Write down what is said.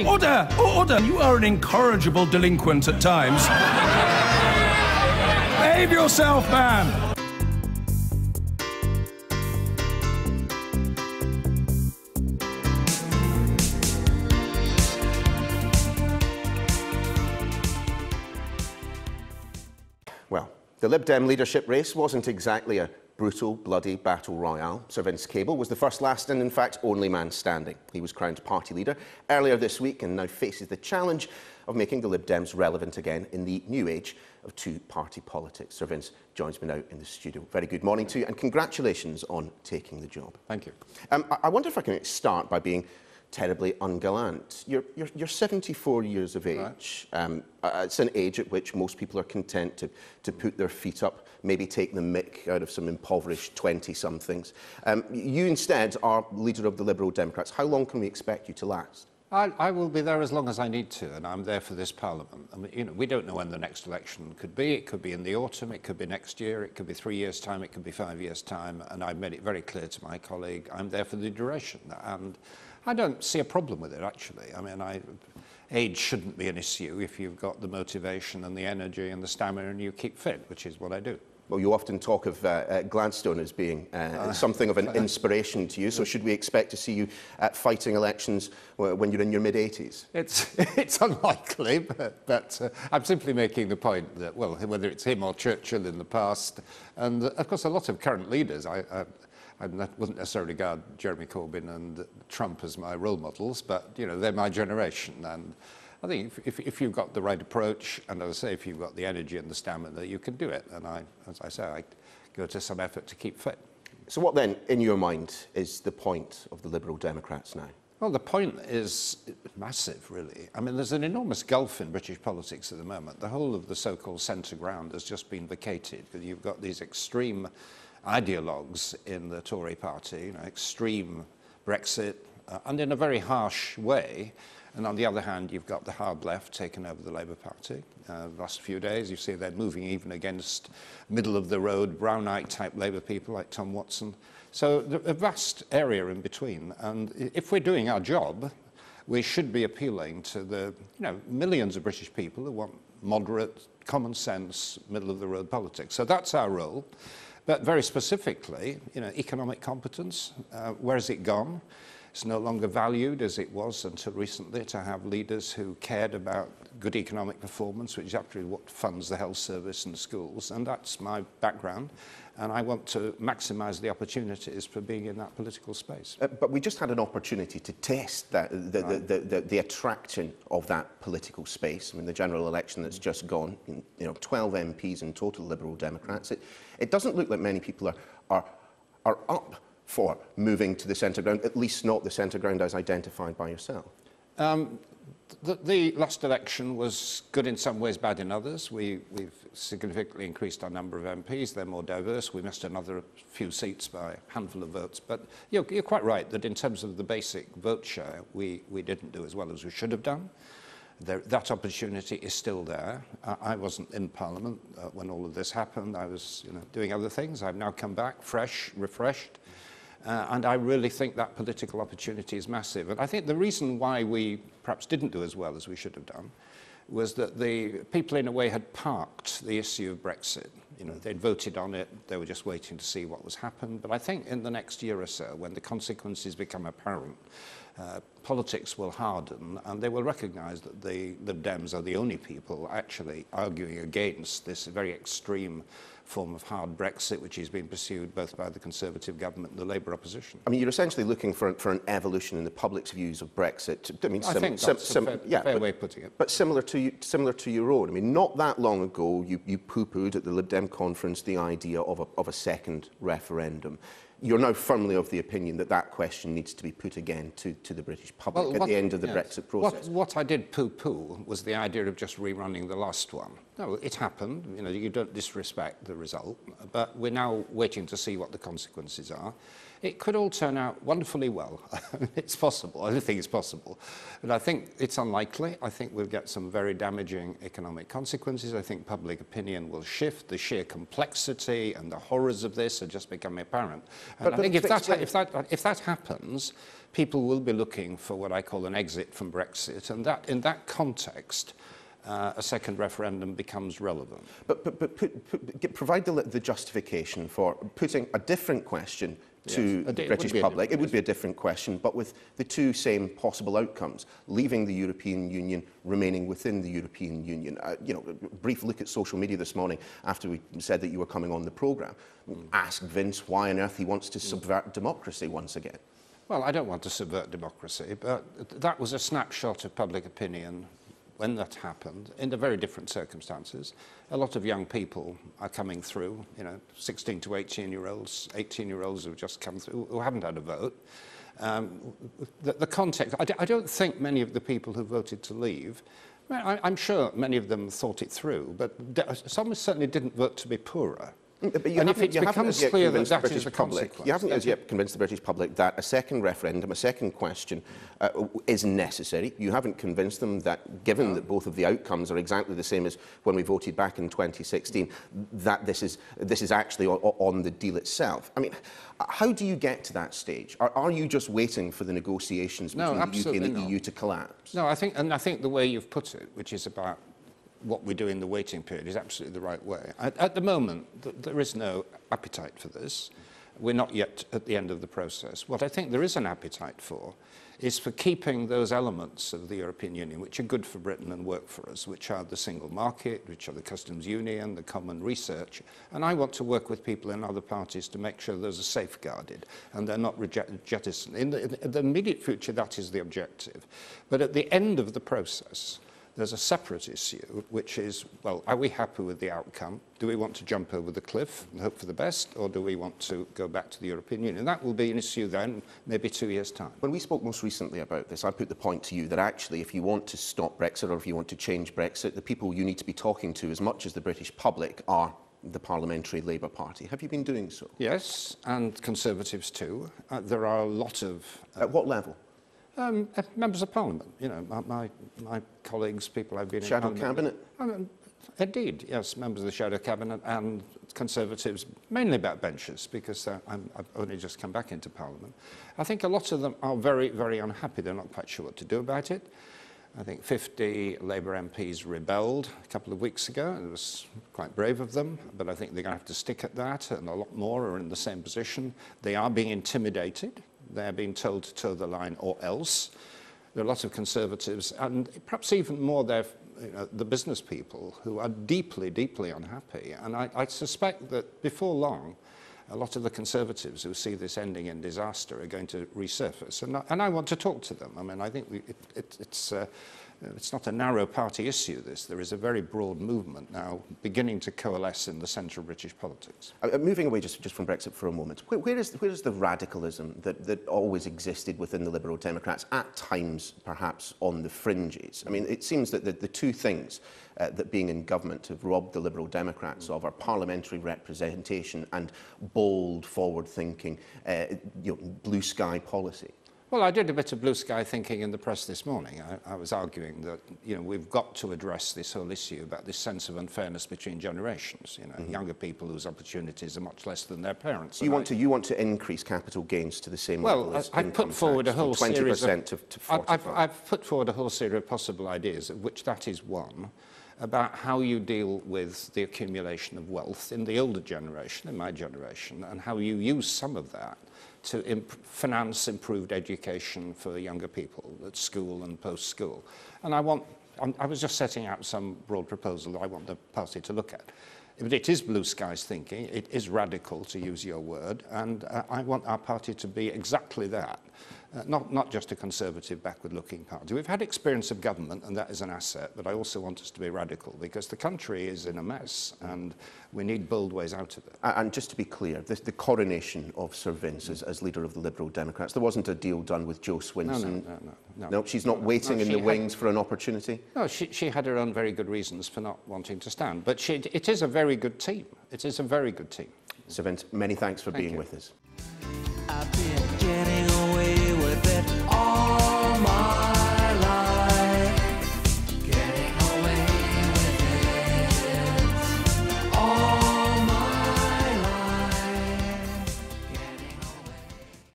Order! Order! You are an incorrigible delinquent at times. Behave yourself, man! Well, the Lib Dem leadership race wasn't exactly a brutal, bloody battle royale. Sir Vince Cable was the first, last and, in fact, only man standing. He was crowned party leader earlier this week and now faces the challenge of making the Lib Dems relevant again in the new age of two-party politics. Sir Vince joins me now in the studio. Very good morning to you and congratulations on taking the job. Thank you. I wonder if I can start by being terribly ungallant. You're 74 years of age. Right. It's an age at which most people are content to put their feet up, maybe take the mick out of some impoverished 20-somethings. You instead are leader of the Liberal Democrats. How long can we expect you to last? I will be there as long as I need to, and I'm there for this Parliament. I mean, we don't know when the next election could be. It could be in the autumn, it could be next year, it could be 3 years' time, it could be 5 years' time, and I've made it very clear to my colleague, I'm there for the duration. And I don't see a problem with it, actually. I mean, age shouldn't be an issue if you've got the motivation and the energy and the stamina and you keep fit, which is what I do. Well, you often talk of Gladstone as being something of an inspiration to you, so should we expect to see you fighting elections when you're in your mid-80s? It's unlikely, but I'm simply making the point that, well, whether it's him or Churchill in the past, and of course a lot of current leaders, I wouldn't necessarily regard Jeremy Corbyn and Trump as my role models, but, you know, they're my generation. And I think if you've got the right approach, and as I say, if you've got the energy and the stamina, you can do it. And as I say, I go to some effort to keep fit. So what then, in your mind, is the point of the Liberal Democrats now? Well, the point is massive, really. I mean, there's an enormous gulf in British politics at the moment. The whole of the so-called centre ground has just been vacated. You've got these extreme ideologues in the Tory party, you know, extreme Brexit, and in a very harsh way. And on the other hand, you've got the hard left taking over the Labour Party. The last few days, you see they're moving even against middle-of-the-road, Brownite type Labour people like Tom Watson. So a vast area in between. And if we're doing our job, we should be appealing to the millions of British people who want moderate, common sense, middle-of-the-road politics. So that's our role. But very specifically, economic competence, where has it gone? It's no longer valued as it was until recently to have leaders who cared about good economic performance, which is actually what funds the health service and schools. And that's my background. And I want to maximise the opportunities for being in that political space. But we just had an opportunity to test that, the attraction of that political space. I mean, the general election that's just gone, 12 MPs in total, Liberal Democrats. It doesn't look like many people are up for moving to the centre ground, at least not the centre ground as identified by yourself. The last election was good in some ways, bad in others. We've significantly increased our number of MPs. They're more diverse. We missed another few seats by a handful of votes. But you're quite right that in terms of the basic vote share, we didn't do as well as we should have done. That opportunity is still there. I wasn't in Parliament when all of this happened. I was doing other things. I've now come back fresh, refreshed. And I really think that political opportunity is massive. And I think the reason why we perhaps didn't do as well as we should have done was that the people, in a way, had parked the issue of Brexit. They'd voted on it. They were just waiting to see what was happened. But I think in the next year or so, when the consequences become apparent, politics will harden, and they will recognise that the Dems are the only people actually arguing against this very extreme form of hard Brexit, which is being pursued both by the Conservative government and the Labour opposition. I mean, you're essentially looking for an evolution in the public's views of Brexit. I think that's a fair way of putting it. But similar to your own. I mean, not that long ago, you poo-pooed at the Lib Dem conference the idea of a second referendum. You're now firmly of the opinion that that question needs to be put again to the British public at the end of the Brexit process. What I did poo-poo was the idea of just rerunning the last one. No, it happened. You don't disrespect the result, but we're now waiting to see what the consequences are. it could all turn out wonderfully well. It's possible. I don't think it's possible. But I think it's unlikely. I think we'll get some very damaging economic consequences. I think public opinion will shift. The sheer complexity and the horrors of this are just becoming apparent. And I think if that happens, people will be looking for what I call an exit from Brexit. And that, in that context, a second referendum becomes relevant. But provide the justification for putting a different question to the British public. It would be a different question, but with the two same possible outcomes: leaving the European Union, remaining within the European Union. You know, a brief look at social media this morning after we said that you were coming on the programme. Asked Vince why on earth he wants to subvert democracy once again. Well, I don't want to subvert democracy, but that was a snapshot of public opinion when that happened, in the very different circumstances. A lot of young people are coming through, you know, 16 to 18-year-olds, 18-year-olds who've just come through, who haven't had a vote. The context, I don't think many of the people who voted to leave, well, I'm sure many of them thought it through, but some certainly didn't vote to be poorer. But and if it becomes clear that that is the consequence... You haven't as yet convinced the British public that a second referendum, a second question, is necessary. You haven't convinced them that, given that both of the outcomes are exactly the same as when we voted back in 2016, that this is actually on the deal itself. I mean, how do you get to that stage? Are you just waiting for the negotiations between the UK and the EU to collapse? No, I think the way you've put it, which is about what we do in the waiting period, is absolutely the right way. At the moment, there is no appetite for this. We're not yet at the end of the process. What I think there is an appetite for is for keeping those elements of the European Union which are good for Britain and work for us, which are the single market, which are the customs union, the common research. And I want to work with people in other parties to make sure those are safeguarded and they're not jettisoned. In the immediate future, that is the objective. But at the end of the process, there's a separate issue, which is, well, are we happy with the outcome? Do we want to jump over the cliff and hope for the best, or do we want to go back to the European Union? That will be an issue then, maybe 2 years' time. When we spoke most recently about this, I put the point to you that actually, if you want to stop Brexit or if you want to change Brexit, the people you need to be talking to, as much as the British public, are the Parliamentary Labour Party. Have you been doing so? Yes, and Conservatives too. There are a lot of... At what level? Members of Parliament, you know, my colleagues, people I've been Shadow in Cabinet? Indeed, yes, members of the Shadow Cabinet and Conservatives, mainly backbenchers, because I've only just come back into Parliament. I think a lot of them are very, very unhappy. They're not quite sure what to do about it. I think 50 Labour MPs rebelled a couple of weeks ago. It was quite brave of them, but I think they're going to have to stick at that, and a lot more are in the same position. They are being intimidated. They're being told to toe the line or else. There are lots of Conservatives, and perhaps even more the business people, who are deeply, deeply unhappy. And I suspect that before long, a lot of the Conservatives who see this ending in disaster are going to resurface. And I want to talk to them. I mean, I think it's not a narrow party issue, this. There is a very broad movement now beginning to coalesce in the centre of British politics. Moving away just from Brexit for a moment, where is the radicalism that always existed within the Liberal Democrats, at times perhaps on the fringes? I mean, it seems that the two things that being in government have robbed the Liberal Democrats of are parliamentary representation and bold, forward-thinking, blue sky policy. Well, I did a bit of blue sky thinking in the press this morning. I was arguing that, you know, we've got to address this whole issue about this sense of unfairness between generations. You know, younger people whose opportunities are much less than their parents. You want to increase capital gains to the same level as I've put forward a whole series of 20% to 45%. I've put forward a whole series of possible ideas, of which that is one, about how you deal with the accumulation of wealth in the older generation, in my generation, and how you use some of that to finance improved education for younger people at school and post-school. And I was just setting out some broad proposal that I want the party to look at. But it is blue skies thinking, it is radical, to use your word, and I want our party to be exactly that. Not just a conservative, backward-looking party. We've had experience of government, and that is an asset, but I also want us to be radical, because the country is in a mess, and we need bold ways out of it. And just to be clear, the coronation of Sir Vince as leader of the Liberal Democrats, there wasn't a deal done with Jo Swinson? No, she's not waiting in the wings for an opportunity? No, she had her own very good reasons for not wanting to stand, but it is a very good team. It is a very good team. Sir Vince, many thanks for being with us. happy